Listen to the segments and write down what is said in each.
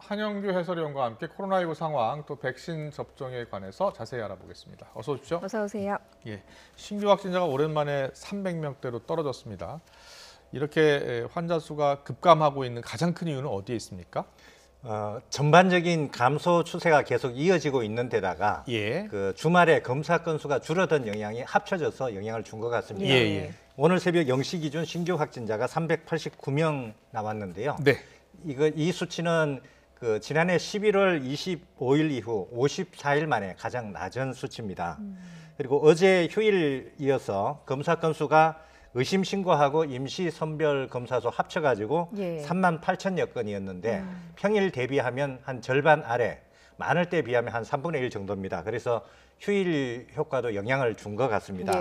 한영규 해설위원과 함께 코로나19 상황 또 백신 접종에 관해서 자세히 알아보겠습니다. 어서 오십시오. 어서 오세요. 예, 신규 확진자가 오랜만에 300명대로 떨어졌습니다. 이렇게 환자 수가 급감하고 있는 가장 큰 이유는 어디에 있습니까? 전반적인 감소 추세가 계속 이어지고 있는 데다가 그 주말에 검사 건수가 줄어든 영향이 합쳐져서 영향을 준 것 같습니다. 오늘 새벽 0시 기준 신규 확진자가 389명 나왔는데요. 네. 이 수치는 그 지난해 11월 25일 이후 54일 만에 가장 낮은 수치입니다. 그리고 어제 휴일 이어서 검사 건수가 의심 신고하고 임시 선별 검사소 합쳐가지고 3만 8천여 건이었는데 평일 대비하면 한 절반 아래, 많을 때 비하면 한 3분의 1 정도입니다. 그래서 휴일 효과도 영향을 준 것 같습니다.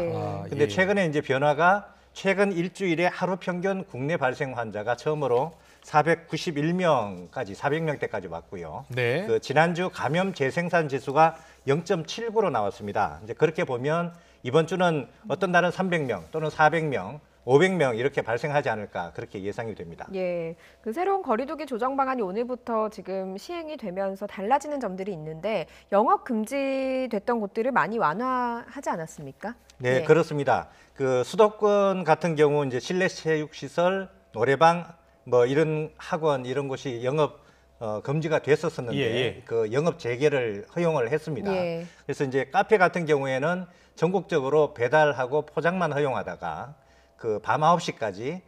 근데 최근에 이제 변화가 최근 일주일에 하루 평균 국내 발생 환자가 처음으로 491명까지 400명대까지 왔고요. 그 지난주 감염 재생산 지수가 0.79로 나왔습니다. 이제 그렇게 보면 이번 주는 어떤 날은 300명 또는 400명, 500명 이렇게 발생하지 않을까 그렇게 예상이 됩니다. 예, 그 새로운 거리두기 조정 방안이 오늘부터 지금 시행이 되면서 달라지는 점들이 있는데 영업 금지됐던 곳들을 많이 완화하지 않았습니까? 네, 그렇습니다. 그 수도권 같은 경우 이제 실내 체육 시설, 노래방 뭐 이런 학원 이런 곳이 영업 금지가 됐었는데 그 영업 재개를 허용을 했습니다. 그래서 이제 카페 같은 경우에는 전국적으로 배달하고 포장만 허용하다가 그 밤 9시까지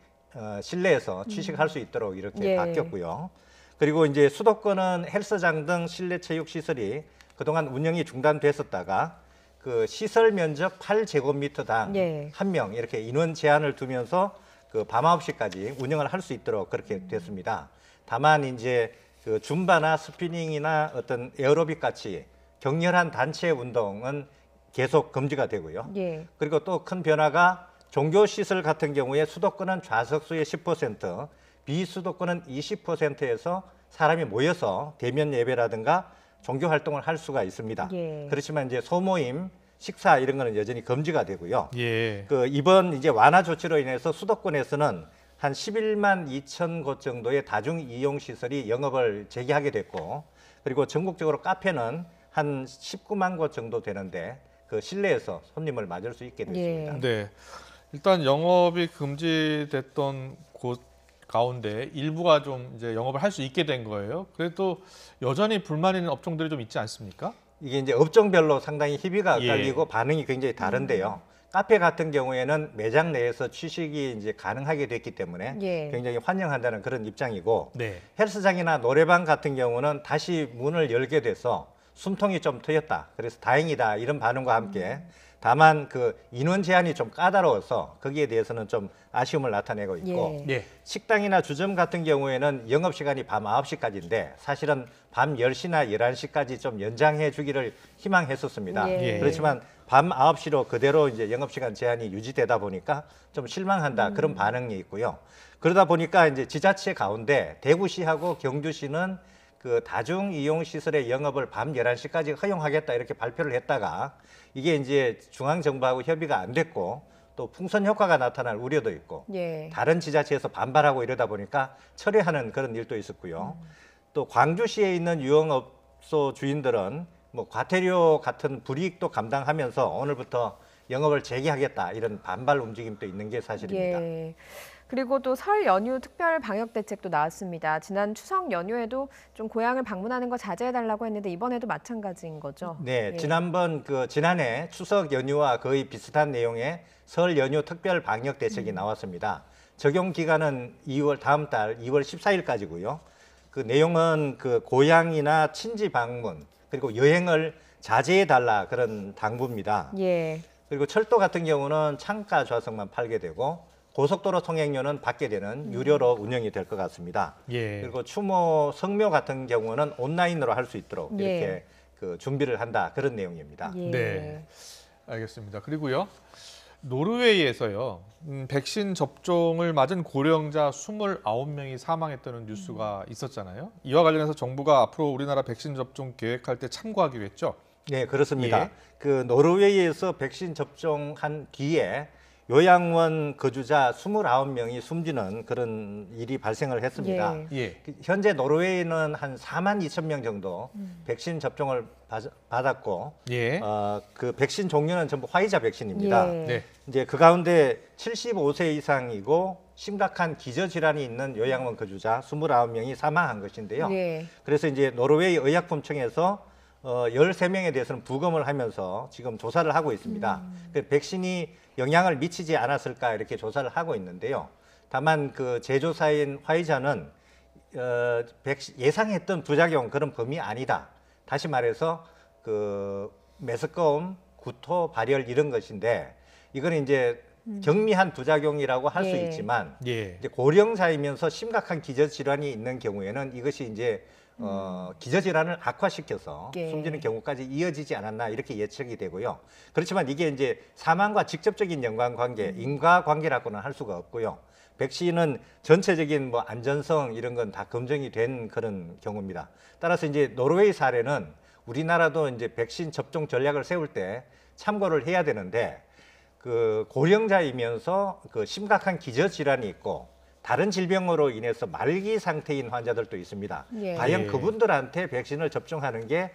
실내에서 취식할 수 있도록 이렇게 바뀌었고요. 그리고 이제 수도권은 헬스장 등 실내 체육 시설이 그동안 운영이 중단됐었다가 그 시설 면적 8제곱미터당 한 명 이렇게 인원 제한을 두면서 그 밤 9시까지 운영을 할 수 있도록 그렇게 됐습니다. 다만 이제 그 줌바나 스피닝이나 어떤 에어로빅 같이 격렬한 단체 운동은 계속 금지가 되고요. 그리고 또 큰 변화가 종교시설 같은 경우에 수도권은 좌석수의 10%, 비수도권은 20%에서 사람이 모여서 대면 예배라든가 종교 활동을 할 수가 있습니다. 그렇지만 이제 소모임, 식사 이런 거는 여전히 금지가 되고요. 그 이번 이제 완화 조치로 인해서 수도권에서는 한 11만 2천 곳 정도의 다중 이용 시설이 영업을 재개하게 됐고, 그리고 전국적으로 카페는 한 19만 곳 정도 되는데 그 실내에서 손님을 맞을 수 있게 됐습니다. 네. 일단 영업이 금지됐던 곳 가운데 일부가 좀 이제 영업을 할 수 있게 된 거예요. 그래도 여전히 불만 있는 업종들이 좀 있지 않습니까? 이게 이제 업종별로 상당히 희비가 엇갈리고 반응이 굉장히 다른데요. 카페 같은 경우에는 매장 내에서 취식이 이제 가능하게 됐기 때문에 굉장히 환영한다는 그런 입장이고, 헬스장이나 노래방 같은 경우는 다시 문을 열게 돼서 숨통이 좀 트였다. 그래서 다행이다. 이런 반응과 함께 다만 그 인원 제한이 좀 까다로워서 거기에 대해서는 좀 아쉬움을 나타내고 있고, 식당이나 주점 같은 경우에는 영업시간이 밤 9시까지인데 사실은 밤 10시나 11시까지 좀 연장해 주기를 희망했었습니다. 그렇지만 밤 9시로 그대로 이제 영업시간 제한이 유지되다 보니까 좀 실망한다. 그런 반응이 있고요. 그러다 보니까 이제 지자체 가운데 대구시하고 경주시는 그 다중 이용 시설의 영업을 밤 11시까지 허용하겠다 이렇게 발표를 했다가 이게 이제 중앙 정부하고 협의가 안 됐고 또 풍선 효과가 나타날 우려도 있고 다른 지자체에서 반발하고 이러다 보니까 철회하는 그런 일도 있었고요. 또 광주시에 있는 유흥업소 주인들은 뭐 과태료 같은 불이익도 감당하면서 오늘부터 영업을 재개하겠다 이런 반발 움직임도 있는 게 사실입니다. 그리고 또 설 연휴 특별 방역 대책도 나왔습니다. 지난 추석 연휴에도 좀 고향을 방문하는 거 자제해달라고 했는데 이번에도 마찬가지인 거죠? 네, 지난해 추석 연휴와 거의 비슷한 내용의 설 연휴 특별 방역 대책이 나왔습니다. 적용 기간은 다음 달 2월 14일까지고요. 그 내용은 그 고향이나 친지 방문 그리고 여행을 자제해달라 그런 당부입니다. 그리고 철도 같은 경우는 창가 좌석만 팔게 되고 고속도로 통행료는 받게 되는 유료로 운영이 될 것 같습니다. 그리고 추모, 성묘 같은 경우는 온라인으로 할 수 있도록 이렇게 그 준비를 한다 그런 내용입니다. 네, 알겠습니다. 그리고요, 노르웨이에서요 백신 접종을 맞은 고령자 29명이 사망했다는 뉴스가 있었잖아요. 이와 관련해서 정부가 앞으로 우리나라 백신 접종 계획할 때 참고하기로 했죠? 네, 그렇습니다. 그 노르웨이에서 백신 접종한 뒤에 요양원 거주자 29명이 숨지는 그런 일이 발생을 했습니다. 예. 예. 현재 노르웨이는 한 4만 2천 명 정도 백신 접종을 받았고 예. 그 백신 종류는 전부 화이자 백신입니다. 예. 네. 이제 그 가운데 75세 이상이고 심각한 기저질환이 있는 요양원 거주자 29명이 사망한 것인데요. 예. 그래서 이제 노르웨이 의약품청에서 13명에 대해서는 부검을 하면서 지금 조사를 하고 있습니다. 그 백신이 영향을 미치지 않았을까 이렇게 조사를 하고 있는데요. 다만 그 제조사인 화이자는 예상했던 부작용 그런 범위 아니다. 다시 말해서 그 메스꺼움, 구토, 발열 이런 것인데 이거는 이제 경미한 부작용이라고 할 수 예. 있지만 예. 이제 고령자이면서 심각한 기저질환이 있는 경우에는 이것이 이제 기저질환을 악화시켜서 예. 숨지는 경우까지 이어지지 않았나 이렇게 예측이 되고요. 그렇지만 이게 이제 사망과 직접적인 연관관계, 인과관계라고는 할 수가 없고요. 백신은 전체적인 뭐 안전성 이런 건 다 검증이 된 그런 경우입니다. 따라서 이제 노르웨이 사례는 우리나라도 이제 백신 접종 전략을 세울 때 참고를 해야 되는데 그 고령자이면서 그 심각한 기저질환이 있고 다른 질병으로 인해서 말기 상태인 환자들도 있습니다. 예. 과연 예. 그분들한테 백신을 접종하는 게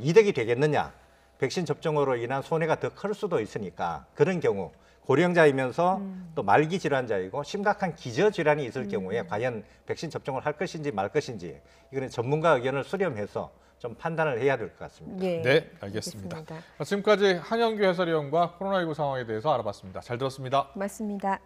이득이 되겠느냐? 백신 접종으로 인한 손해가 더 클 수도 있으니까 그런 경우 고령자이면서 또 말기 질환자이고 심각한 기저 질환이 있을 경우에 과연 백신 접종을 할 것인지 말 것인지 이거는 전문가 의견을 수렴해서 좀 판단을 해야 될 것 같습니다. 예. 네, 알겠습니다. 지금까지 한영규 해설위원과 코로나19 상황에 대해서 알아봤습니다. 잘 들었습니다. 고맙습니다.